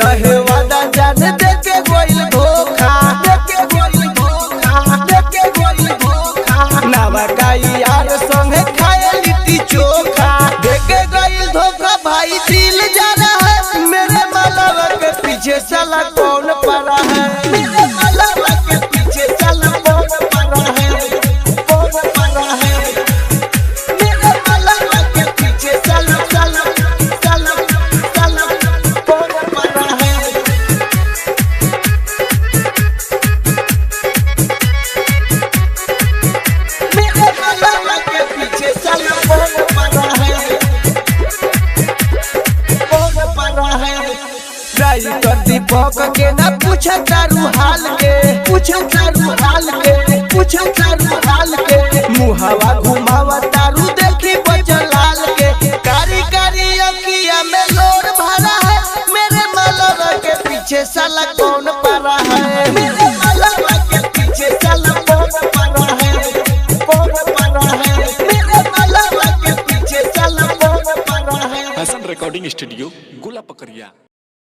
रहे वादा जान देके गोइल धोखा, देके गोइल धोखा, देके गोइल धोखा। नावा का यार संगे खाए लिट्टी चोखा, देके गोइल धोखा भाई दिल जाना है। मेरे मालवा के पीछे साला कौन पड़ा है, मेरे मालवा के पीछे साला कौन पड़ा है, कौन पड़ा है। मेरे मालवा के पीछे साला साला साला साला कौन पड़ा है। मेरे मालवा के पीछे साला कौन पड़ा है, कौन पड़ा है। कर दीपक के ना पूछा तारू हाल के, पूछा तारू हाल के, पूछा तारू हाल के। मुहावा घुमावा तारू देखी बचलाल के, कारी कारी अखिया में लोर भरा है। मेरे मालवा के पीछे साला कौन पड़ा है, मेरे मालवा के पीछे साला कौन पड़ा है, कौन पड़ा है। मेरे मालवा के पीछे साला कौन पड़ा है। हसन रिकॉर्डिंग स्टूडियो, गोला पकड़िया।